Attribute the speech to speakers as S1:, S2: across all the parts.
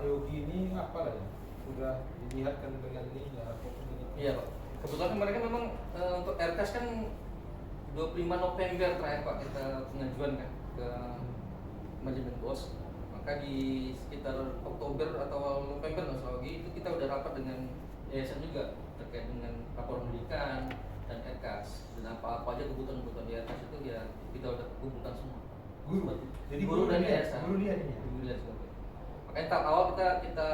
S1: Pak Yogi ini apa lah ya? Sudah dilihatkan dengan ini ya ini.
S2: Iya Pak. Kebetulan kemarin kan memang untuk RKAS kan 25 November terakhir Pak kita pengajuan kan ke manajemen BOS. Maka di sekitar Oktober atau awal November nggak salah lagi itu kita udah rapat dengan yayasan juga terkait dengan rapor pendidikan dan RKAS dan apa aja kebutuhan di RKAS itu ya kita udah kumpulkan semua.
S1: Guru. Jadi
S2: guru dan yayasan.
S1: Guru lihat ini.
S2: Guru lihat semua. Makanya tahap awal kita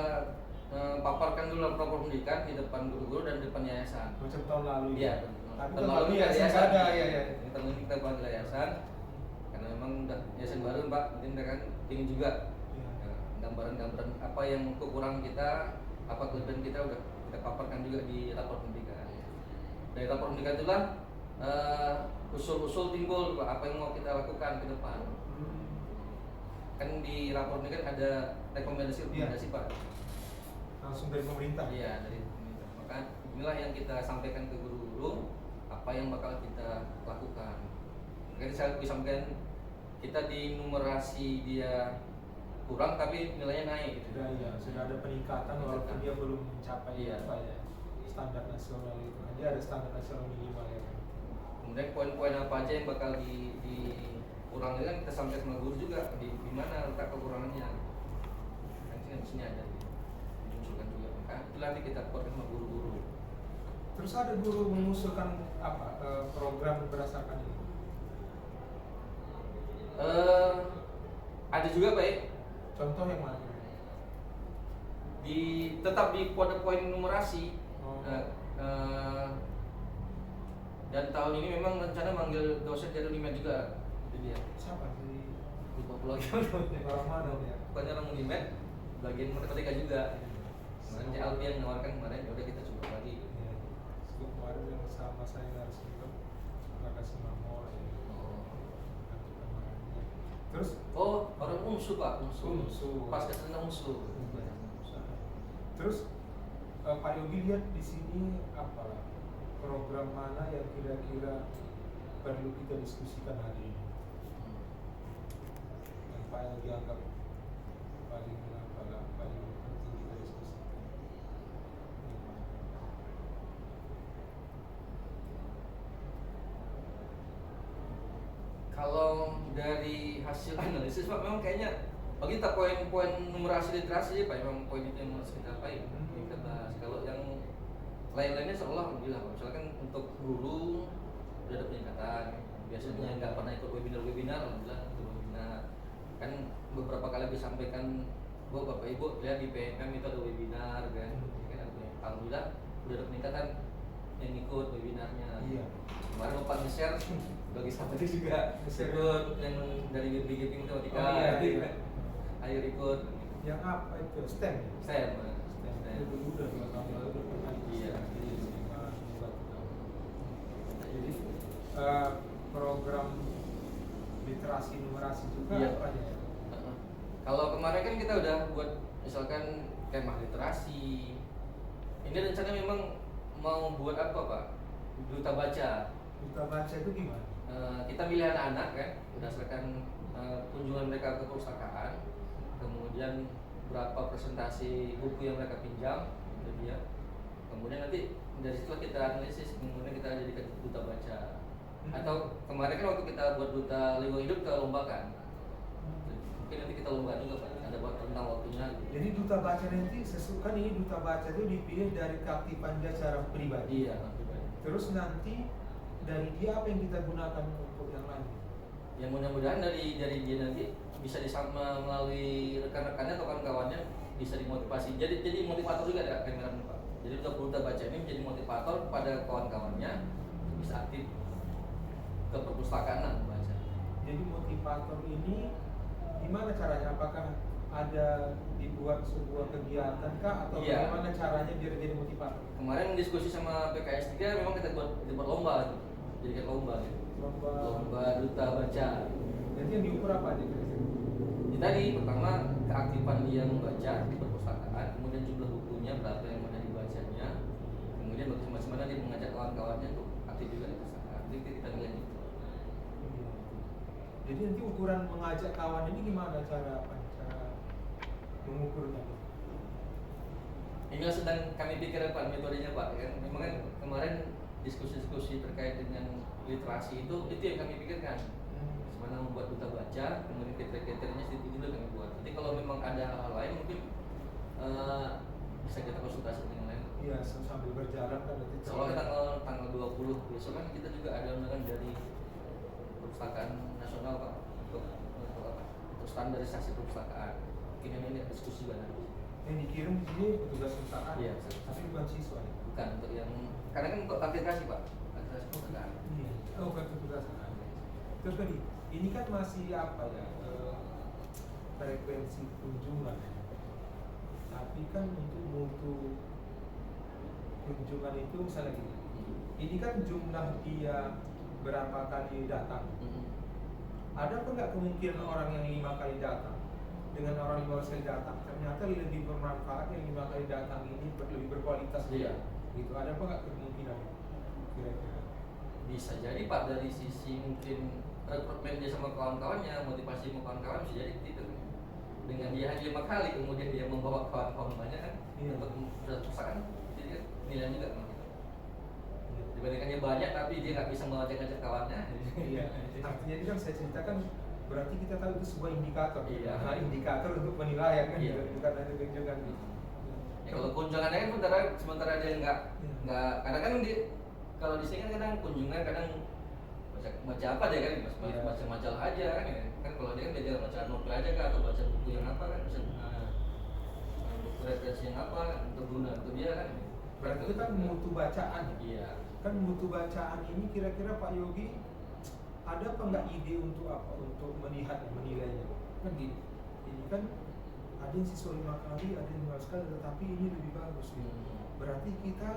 S2: paparkan dulu rapor pendidikan di depan guru-guru dan di depan yayasan.
S1: Macam tahun lalu.
S2: Iya.
S1: Tapi
S2: tahun lalu
S1: ya
S2: yayasan
S1: ada ya.
S2: Tahun ini kita buat yayasan karena memang udah yayasan baru Pak, mungkin mereka kan ingin juga gambaran-gambaran apa yang kekurangan kita, apa kelebihan kita udah kita paparkan juga di rapor pendidikan. Dari rapor pendidikan itulah usul-usul timbul Pak, apa yang mau kita lakukan ke depan. Kan di rapor ini kan ada rekomendasi Pak.
S1: Langsung dari pemerintah.
S2: Iya, dari pemerintah. Maka inilah yang kita sampaikan ke guru-guru apa yang bakal kita lakukan. Makanya saya sampaikan kita di numerasi dia kurang tapi nilainya naik gitu.
S1: Sudah ada peningkatan walaupun dia belum mencapai apa ya standar nasional itu. Dia ada standar nasional minimal ya.
S2: Kemudian poin-poin apa aja yang bakal dikurangi kan kita sampaikan sama guru juga di mana letak kekurangannya. Nanti di sini ada diusulkan juga. Maka itu nanti kita koordinasi sama guru-guru.
S1: Terus ada guru mengusulkan apa program berdasarkan ini?
S2: Ada juga Pak.
S1: Contoh yang mana?
S2: Tetap di pada poin numerasi. Dan tahun ini memang rencana manggil dosen dari Unimed juga. Itu dia.
S1: Siapa sih?
S2: Lupa pula
S1: orang mana ya?
S2: Pokoknya orang Unimed, bagian matematika juga. Kemarin CLP yang menawarkan kemarin, ya udah kita coba lagi.
S1: Ya. Kemarin yang sama saya harus ikut kasih mamor. Terus?
S2: Orang UNSU Pak, UNSU. Pas kesana UNSU.
S1: Terus Pak Yogi lihat di sini apa program mana yang kira-kira perlu kita diskusikan hari ini? Yang Pak Yogi anggap paling penting kita diskusikan.
S2: Kalau dari hasil analisis Pak, memang kayaknya bagi kita poin-poin numerasi literasi Pak, memang poin itu yang harus kita kita bahas. Kalau yang lain-lainnya seolah alhamdulillah Pak. Misalkan untuk guru udah ada peningkatan. Biasanya nggak pernah ikut webinar, alhamdulillah ikut webinar. Kan beberapa kali disampaikan, Bapak Ibu lihat di PMM itu ada webinar kan. Alhamdulillah udah ada peningkatan yang ikut webinarnya.
S1: Iya.
S2: Kemarin Bapak nge-share bagi sahabat itu juga ikut yang dari BGP Matematika.
S1: Iya.
S2: Ayo ikut.
S1: Yang apa itu? STEM.
S2: Itu
S1: udah 2 tahun lalu pernah.
S2: Iya.
S1: Jadi program literasi numerasi juga apa aja ya?
S2: Kalau kemarin kan kita udah buat misalkan kemah literasi. Ini rencana memang mau buat apa Pak? Duta baca.
S1: Duta baca itu gimana?
S2: Kita milih anak-anak kan berdasarkan kunjungan mereka ke perpustakaan, kemudian berapa presentasi buku yang mereka pinjam, itu dia. Kemudian nanti dari situ kita analisis, kemudian kita jadikan duta baca. Atau kemarin kan waktu kita buat duta lingkungan hidup kita lombakan. Mungkin nanti kita lomba juga Pak, ada buat tentang waktunya.
S1: Jadi duta baca nanti kan ini duta baca itu dipilih dari keaktifan dia secara pribadi.
S2: Iya, pribadi.
S1: Terus nanti dari dia apa yang kita gunakan untuk yang lain?
S2: Yang mudah-mudahan dari dia nanti bisa melalui rekan-rekannya atau kawan-kawannya bisa dimotivasi. Jadi motivator juga ada kameramen Pak. Jadi duta baca ini menjadi motivator pada kawan-kawannya bisa aktif ke perpustakaan membaca.
S1: Jadi motivator ini gimana caranya? Apakah ada dibuat sebuah kegiatan kah atau bagaimana caranya biar jadi motivator?
S2: Kemarin diskusi sama PKS 3 memang kita buat lomba gitu. Jadikan lomba gitu. Lomba duta baca.
S1: Jadi yang diukur apa aja kira-kira?
S2: Tadi pertama keaktifan dia membaca di perpustakaan, kemudian jumlah bukunya berapa yang mana dibacanya, kemudian bagaimana dia mengajak kawan-kawannya untuk aktif juga di perpustakaan. Jadi kita nilai itu.
S1: Jadi nanti ukuran mengajak kawan ini gimana cara mengukurnya?
S2: Ini yang sedang kami pikirkan Pak, metodenya Pak kan. Memang kan kemarin diskusi-diskusi terkait dengan literasi itu yang kami pikirkan. Sebenarnya membuat duta baca, kemudian kriteria-kriterianya itu dulu kami buat. Nanti kalau memang ada hal lain mungkin bisa kita konsultasi dengan lain.
S1: Iya, sambil berjalan kan nanti.
S2: Soalnya tanggal 20 besok kan kita juga ada undangan dari Perpustakaan Nasional Pak untuk standarisasi perpustakaan. Mungkin ini diskusi banget.
S1: Yang dikirim ini petugas perpustakaan.
S2: Iya,
S1: tapi bukan siswa ya?
S2: Bukan untuk yang karena kan untuk aplikasi Pak, aplikasi perpustakaan.
S1: Iya. Oh, bukan petugas. Terus tadi, ini kan masih apa ya? Frekuensi kunjungan. Tapi kan untuk mutu kunjungan itu misalnya gini. Ini kan jumlah dia berapa kali datang. Ada apa nggak kemungkinan orang yang 5 kali datang dengan orang 15 kali datang ternyata lebih bermanfaat yang 5 kali datang ini lebih berkualitas dia? Gitu. Ada apa nggak kemungkinan kira-kira?
S2: Bisa jadi Pak, dari sisi mungkin rekrutmen dia sama kawan-kawannya, motivasi sama kawan-kawan bisa jadi gitu. Dengan dia hanya 5 kali kemudian dia membawa kawan-kawan banyak kan, untuk perpustakaan, jadi kan nilai juga kan. Dibandingkannya banyak tapi dia nggak bisa mengajak-ajak kawannya.
S1: Iya. Artinya ini kan saya ceritakan berarti kita tahu itu sebuah indikator.
S2: Iya.
S1: Nah, indikator untuk penilaian kan,
S2: Iya.
S1: bukan hanya kunjungan.
S2: Ya, kalau kunjungannya kan sementara dia nggak kadang kan kalau di sini kan kadang kunjungan kadang baca apa dia kan baca majalah aja kan ya. Kan kalau dia kan belajar baca novel aja kan atau baca buku yang apa kan bisa buku referensi yang apa untuk guna untuk dia kan.
S1: Berarti itu kan mutu bacaan.
S2: Iya.
S1: Kan mutu bacaan ini kira-kira Pak Yogi ada apa nggak ide untuk apa? Untuk melihat menilainya? Kan gini, ini kan ada yang siswa 5 kali, ada yang 15 kali, tetapi ini lebih bagus. Berarti kita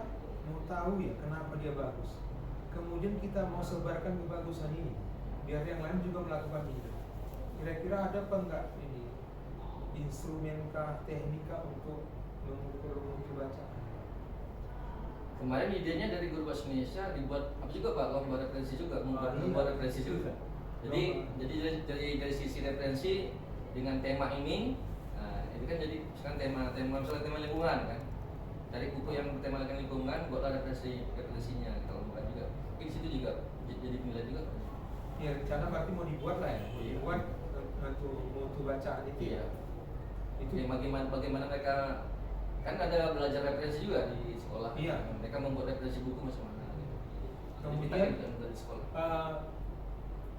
S1: mau tahu ya kenapa dia bagus. Kemudian kita mau sebarkan kebagusan ini, biar yang lain juga melakukan ini. Kira-kira ada apa enggak ini instrumenkah, teknika untuk mengukur mutu bacaan?
S2: Kemarin idenya dari Guru Bahasa Indonesia dibuat apa juga Pak, lomba referensi juga, membuat referensi juga. Jadi dari sisi referensi dengan tema ini, nah, itu kan jadi sekarang tema misalnya tema lingkungan kan. Dari buku yang bertema lingkungan buatlah referensinya kalau bukan juga. Mungkin di situ juga jadi penilaian juga.
S1: Ya, rencana berarti mau dibuat lah ya, dibuat untuk mutu bacaan itu.
S2: Iya.
S1: Itu
S2: ya, bagaimana mereka kan ada belajar referensi juga di sekolah.
S1: Iya.
S2: Mereka membuat referensi buku macam-macam.
S1: Kemudian
S2: kita dari sekolah.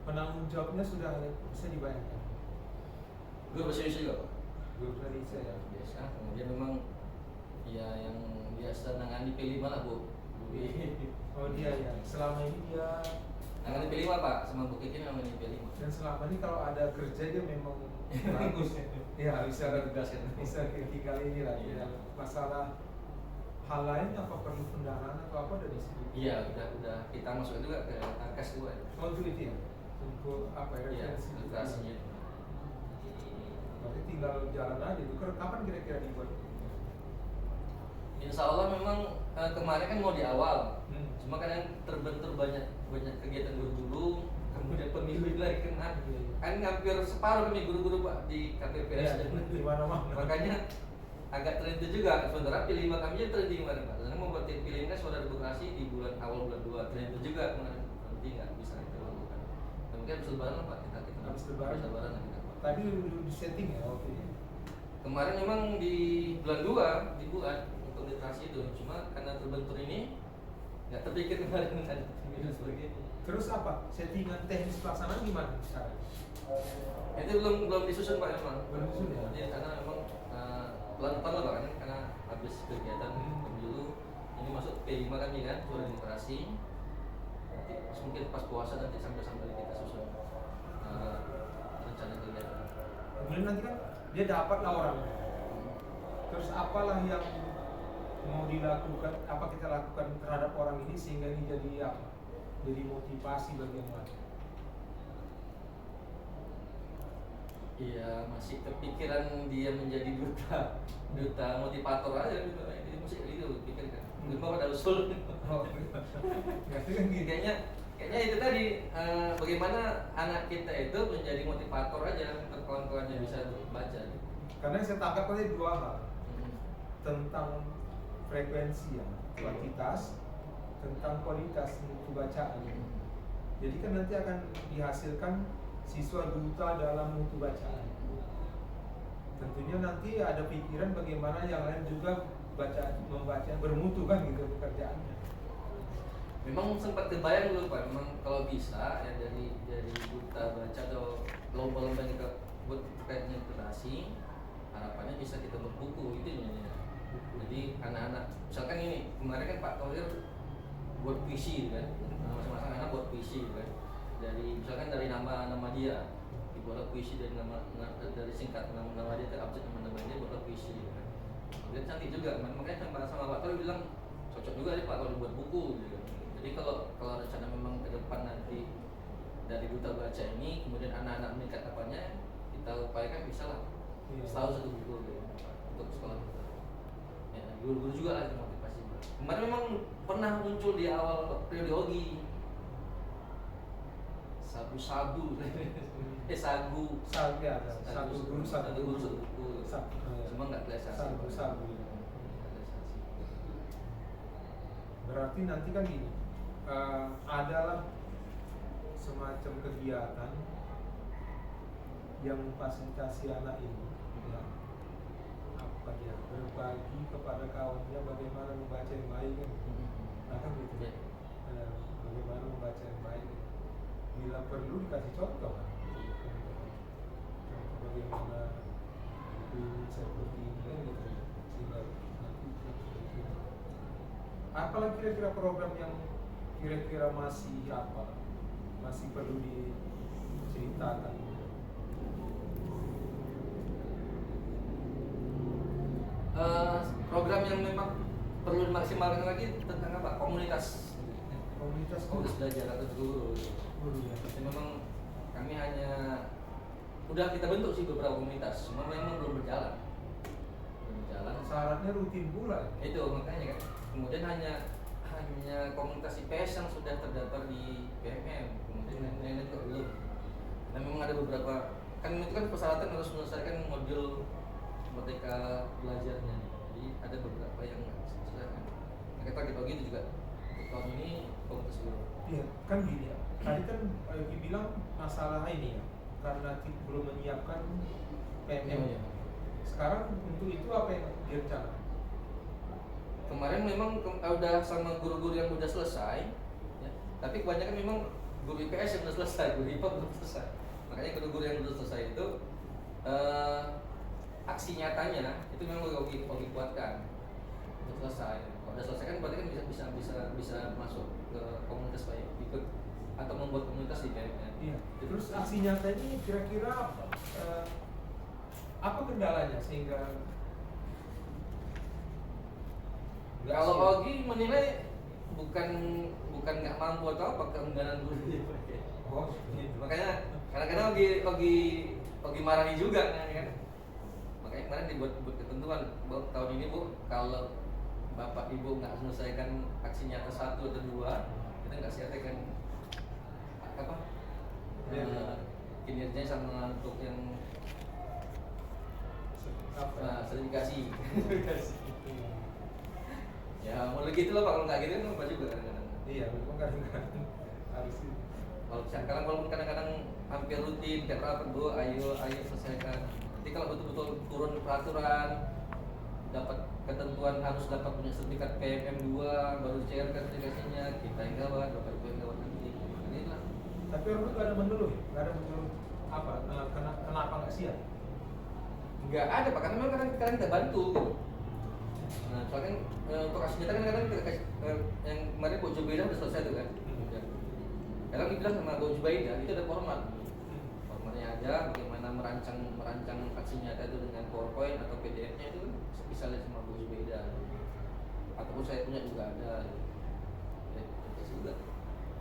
S1: Penanggung jawabnya sudah bisa dibayangkan.
S2: Guru Bahasa Indonesia juga Pak.
S1: Guru Bahasa Indonesia ya.
S2: Biasa. Kemudian memang ya yang biasa nangani P5 lah Bu.
S1: Oh dia ya. Selama ini dia
S2: Nangani P5 Pak, sama Bu Kiki nangani P5.
S1: dan selama ini kalau ada kerja dia memang bagus. Ya bisa bisa tinggal ini lah.
S2: Iya.
S1: Masalah hal lain apa perlu pendanaan atau apa dari sini?
S2: Iya, udah kita masukkan juga ke angkas juga.
S1: Oh itu ya. Untuk apa ya?
S2: Iya, literasinya.
S1: Berarti tinggal jalan aja. Itu kapan kira-kira dibuat?
S2: Insya Allah memang kemarin kan mau di awal, cuma kadang terbentur banyak kegiatan guru-guru, kemudian pemilu lagi kena, kan hampir separuh kami guru-guru Pak di KPPS dan
S1: di mana-mana.
S2: makanya agak terhenti juga. Sementara P5 kami aja terhenti kemarin Pak. Karena membuat P5 kan sudah demokrasi di awal bulan 2 terhenti juga kemarin, nanti nggak bisa kita lakukan. Dan mungkin habis lebaran lah Pak kita
S1: Habis lebaran
S2: lah kita Pak.
S1: Tadi udah di setting ya, oke.
S2: Kemarin memang di bulan 2 dibuat untuk literasi itu, cuma karena terbentur ini nggak terpikir kemarin kan sebagainya.
S1: Terus apa? Settingan teknis pelaksanaan gimana sekarang?
S2: Itu belum disusun Pak memang.
S1: Belum disusun ya?
S2: Jadi karena memang pelan-pelan lah Pak kan, karena habis kegiatan pemilu ini masuk P5 kami kan, sudah demokrasi. Nanti mungkin pas puasa nanti sambil kita susun rencana kegiatan.
S1: Kemudian nanti kan dia dapatlah orang. Terus apalah yang mau dilakukan, apa kita lakukan terhadap orang ini sehingga ini jadi apa? Jadi motivasi bagi yang lain.
S2: Iya, masih kepikiran dia menjadi duta motivator aja gitu. Ini mesti itu pikirkan. Mungkin Bapak ada usul.
S1: Oh, itu kan gini.
S2: Kayaknya itu tadi bagaimana anak kita itu menjadi motivator aja untuk kawan-kawannya bisa baca.
S1: Karena yang saya tangkap tadi dua hal. tentang frekuensi ya, kuantitas, tentang kualitas mutu bacaan. Jadi kan nanti akan dihasilkan siswa duta dalam mutu bacaan. Tentunya nanti ada pikiran bagaimana yang lain juga membaca bermutu kan gitu pekerjaannya.
S2: Memang sempat kebayang dulu Pak, memang kalau bisa ya dari duta baca atau lomba-lomba yang kita buat terkait dengan literasi, harapannya bisa kita buat buku itu ya. Jadi anak-anak, misalkan ini kemarin kan Pak Thohir buat puisi kan, masing-masing anak buat puisi kan, dari misalkan dari nama dia dibuat puisi dari dari singkat nama dia ke abjad nama dia buat puisi kan. Dia cantik juga, makanya sama Pak Thohir bilang cocok juga nih Pak kalau dibuat buku gitu. Jadi kalau rencana memang ke depan nanti dari duta baca ini kemudian anak-anak meningkat apanya, kita upayakan bisa lah setahun satu buku gitu, untuk sekolah kita. Ya, guru-guru juga lah itu motivasi. Kemarin memang pernah muncul di awal periode Ogi sagu sagu
S1: ya, satu guru satu
S2: buku, cuma nggak realisasi.
S1: Sagu. Berarti nanti kan gini, adalah semacam kegiatan yang memfasilitasi anak ini ya, apa dia berbagi kepada kawannya bagaimana membaca yang baik kan, nah kan gitu ya. Bagaimana membaca yang baik, bila perlu dikasih contoh kan, bagaimana ini seperti ini kan gitu, sehingga nanti apalagi kira-kira program yang kira-kira masih perlu diceritakan.
S2: Program yang memang perlu dimaksimalkan lagi tentang apa? Komunitas belajar atau guru. Jadi memang kami hanya udah kita bentuk sih beberapa komunitas, cuma memang belum berjalan.
S1: Syaratnya rutin pula.
S2: Itu makanya kan. Kemudian hanya komunitas IPS yang sudah terdaftar di PMM, kemudian yang lainnya juga belum. Dan memang ada beberapa, kan itu kan persyaratan harus menyelesaikan modul merdeka belajarnya. Jadi ada beberapa yang nggak diselesaikan. Nah, kita target gitu juga untuk tahun ini komunitas belum.
S1: Iya, kan gini ya. Tadi kan dibilang masalah ini ya, karena belum menyiapkan PMM.
S2: Ya.
S1: Sekarang untuk itu apa yang direncanakan?
S2: Kemarin memang udah sama guru-guru yang udah selesai, ya. Tapi kebanyakan memang guru IPS yang udah selesai, guru IPA belum selesai. Makanya guru-guru yang udah selesai itu aksi nyatanya itu memang lagi kuatkan untuk selesai. Kalau udah selesai kan berarti kan bisa masuk ke komunitas baik ikut atau membuat komunitas di PMN.
S1: Iya. Terus aksi nyata ini kira-kira apa kendalanya sehingga
S2: kalau Ogi menilai bukan nggak mampu atau apa keengganan guru.
S1: Oh, gitu.
S2: Makanya kadang-kadang Ogi marahi juga kan. Makanya kemarin dibuat ketentuan bahwa tahun ini Bu, kalau Bapak Ibu nggak selesaikan aksi nyata 1 atau 2, kita nggak selesaikan apa kinerjanya sama untuk yang sertifikasi. Ya mulai gitu loh Pak, kalau nggak gitu kan apa juga kadang-kadang.
S1: Iya, memang kadang-kadang harus itu.
S2: Kalau kadang-kadang hampir rutin tiap rapat Bu, ayo selesaikan. Nanti kalau betul-betul turun peraturan, dapat ketentuan harus dapat punya sertifikat PMM 2 baru dicairkan sertifikasinya, kita yang gawat, Bapak Ibu yang gawat nanti. Ini lah.
S1: Tapi orang itu nggak ada mengeluh, apa? Kenapa nggak siap?
S2: Nggak ada Pak, karena memang kadang kita bantu gitu. Nah, soalnya untuk aksi nyata kan kadang kita kasih, yang kemarin Bu Jubaida udah selesai tuh kan. Ya. Kadang dibilang sama Bu Jubaida itu ada format. Formatnya ada, bagaimana merancang aksi nyata itu dengan PowerPoint atau PDF-nya itu kan bisa lihat sama Bu Jubaida. Ataupun saya punya juga ada. Ya, itu juga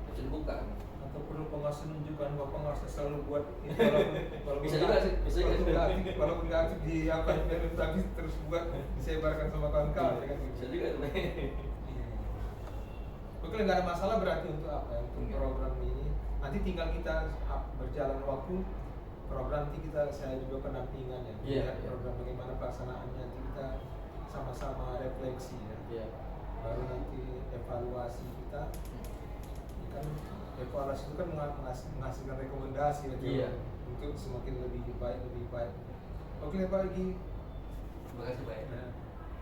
S2: bisa dibuka.
S1: Atau perlu pengawas menunjukkan bahwa pengawas selalu buat walaupun
S2: Bisa juga sih, bisa juga.
S1: Walaupun nggak aktif di apa tapi terus buat disebarkan sama kawan-kawan ya kan.
S2: Bisa juga tuh.
S1: Oke, nggak ada masalah berarti untuk apa ya, untuk program ini. Nanti tinggal kita berjalan waktu program, nanti saya juga pendampingan ya.
S2: Iya.
S1: Program bagaimana pelaksanaannya nanti kita sama-sama refleksi ya.
S2: Iya.
S1: Baru nanti evaluasi kita. Ini kan evaluasi itu kan menghasilkan rekomendasi ya,
S2: Iya.
S1: untuk semakin lebih baik. Oke Pak Egi.
S2: Terima kasih Pak.
S1: Nah,